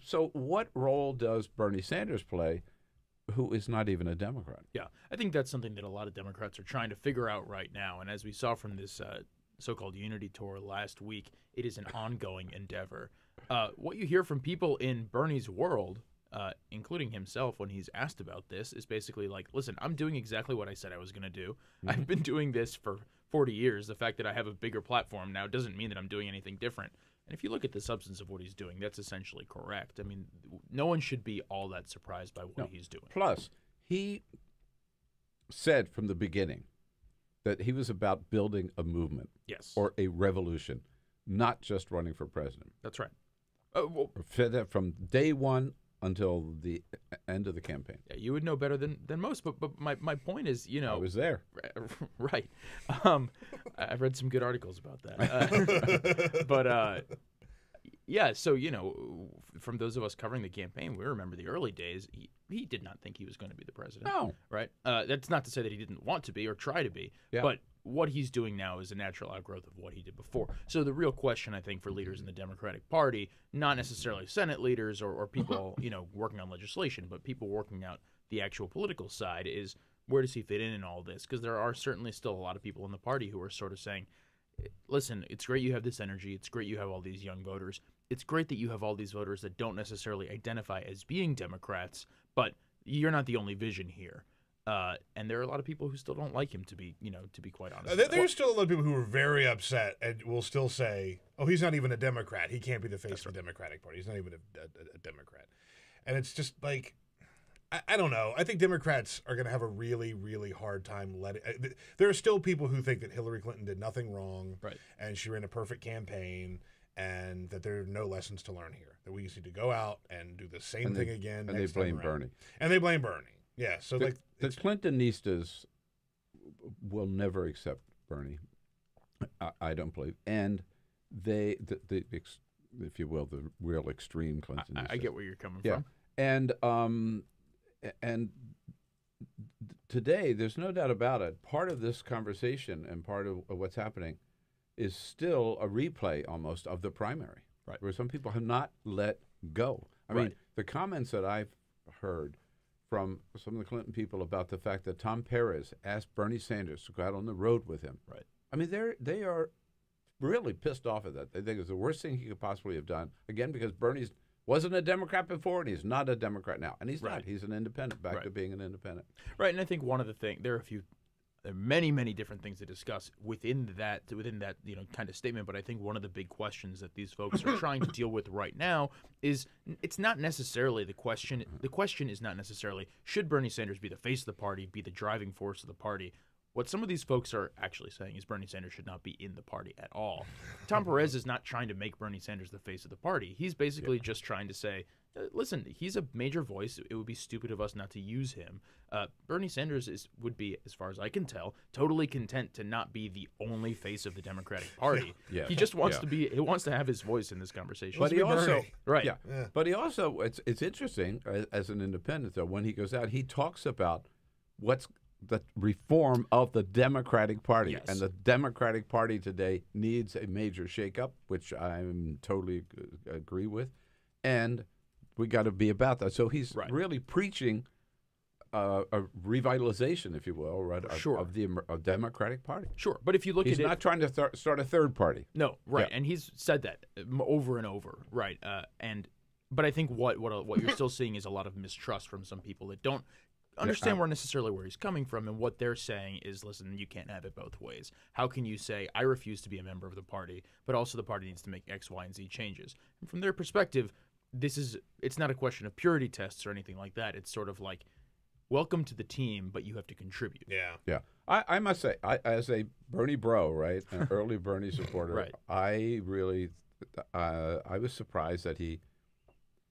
So what role does Bernie Sanders play, who is not even a Democrat? Yeah, I think that's something that a lot of Democrats are trying to figure out right now. And as we saw from this so-called unity tour last week, it is an ongoing endeavor. What you hear from people in Bernie's world, including himself when he's asked about this, is basically like, listen, I'm doing exactly what I said I was going to do. I've been doing this for 40 years. The fact that I have a bigger platform now doesn't mean that I'm doing anything different. And if you look at the substance of what he's doing, that's essentially correct. I mean, no one should be all that surprised by what he's doing. Plus, he said from the beginning that he was about building a movement, Yes. or a revolution, not just running for president. That's right. Said that from day one until the end of the campaign. Yeah, you would know better than most. But my point is, you know, I was there. Right. I've read some good articles about that. But yeah, so, you know, from those of us covering the campaign, we remember the early days. He did not think he was going to be the president. No. Right? That's not to say that he didn't want to be or try to be. Yeah. But what he's doing now is a natural outgrowth of what he did before. So the real question, I think, for leaders in the Democratic Party, not necessarily Senate leaders or people, you know, working on legislation, but people working out the actual political side, is where does he fit in all this? Because there are certainly still a lot of people in the party who are sort of saying, listen, it's great you have this energy. It's great you have all these young voters. It's great that you have all these voters that don't necessarily identify as being Democrats, but you're not the only vision here. And there are a lot of people who still don't like him, to be quite honest. There's still a lot of people who are very upset and will still say, oh, he's not even a Democrat. He can't be the face of the Democratic Party. He's not even a Democrat. And it's just like, I don't know. I think Democrats are going to have a really, really hard time letting. There are still people who think that Hillary Clinton did nothing wrong, right, and she ran a perfect campaign, and that there are no lessons to learn here. That we just need to go out and do the same thing again. And they blame Bernie. And they blame Bernie. Yeah. So the Clintonistas will never accept Bernie. I don't believe, and the if you will, the real extreme Clintonistas. I get where you're coming from. And today, there's no doubt about it, part of this conversation and part of what's happening is still a replay almost of the primary, right, where some people have not let go. I mean, the comments that I've heard from some of the Clinton people about the fact that Tom Perez asked Bernie Sanders to go out on the road with him. Right. I mean, they are really pissed off at that. They think it's the worst thing he could possibly have done, again, because Bernie's wasn't a Democrat before, and he's not a Democrat now. And he's not. He's an independent, back to being an independent. Right, and I think one of the things, there are many, many different things to discuss within that kind of statement, but I think one of the big questions that these folks are trying to deal with right now is, it's not necessarily the question is not necessarily, should Bernie Sanders be the face of the party, be the driving force of the party? What some of these folks are actually saying is Bernie Sanders should not be in the party at all. Tom Perez is not trying to make Bernie Sanders the face of the party. He's basically just trying to say, listen, he's a major voice. It would be stupid of us not to use him. Bernie Sanders would be, as far as I can tell, totally content to not be the only face of the Democratic Party. He just wants to be. He wants to have his voice in this conversation. But he also, right. But he also, it's interesting as an independent though. When he goes out, he talks about what's the reform of the Democratic Party. Yes. And the Democratic Party today needs a major shakeup, which I'm totally agree with. And we got to be about that. So he's really preaching a revitalization, if you will, of the Democratic Party. Sure. But if you look he's at it, not trying to start a third party. No, right. And he's said that over and over, right? But I think what you're still seeing is a lot of mistrust from some people that don't understand necessarily where he's coming from, and what they're saying is, listen, you can't have it both ways. How can you say, I refuse to be a member of the party, but also the party needs to make X, Y, and Z changes? And from their perspective, it's not a question of purity tests or anything like that. It's sort of like, welcome to the team, but you have to contribute. Yeah. I must say, as a Bernie bro, right, an early Bernie supporter, I really, I was surprised that he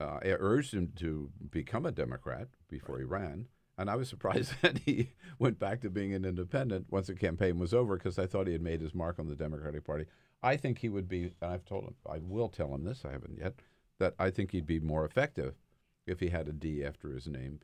urged him to become a Democrat before he ran. And I was surprised that he went back to being an independent once the campaign was over, because I thought he had made his mark on the Democratic Party. I think he would be, and I've told him, I will tell him this, I haven't yet, that I think he'd be more effective if he had a D after his name,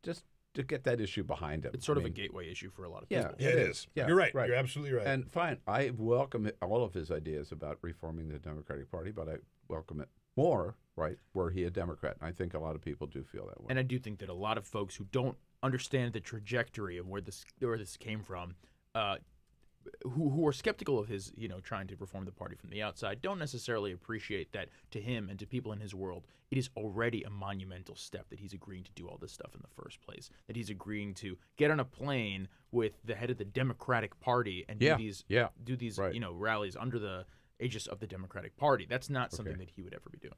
just to get that issue behind him. It's sort of a gateway issue for a lot of people. Yeah, it is. Yeah, you're right. You're absolutely right. And fine, I welcome all of his ideas about reforming the Democratic Party, but I welcome it more, right, were he a Democrat. And I think a lot of people do feel that way. And I do think that a lot of folks who don't understand the trajectory of where this came from, who are skeptical of his, trying to reform the party from the outside, don't necessarily appreciate that to him and to people in his world, it is already a monumental step that he's agreeing to do all this stuff in the first place. That he's agreeing to get on a plane with the head of the Democratic Party and do these right. rallies under the aegis of the Democratic Party. That's not something that he would ever be doing.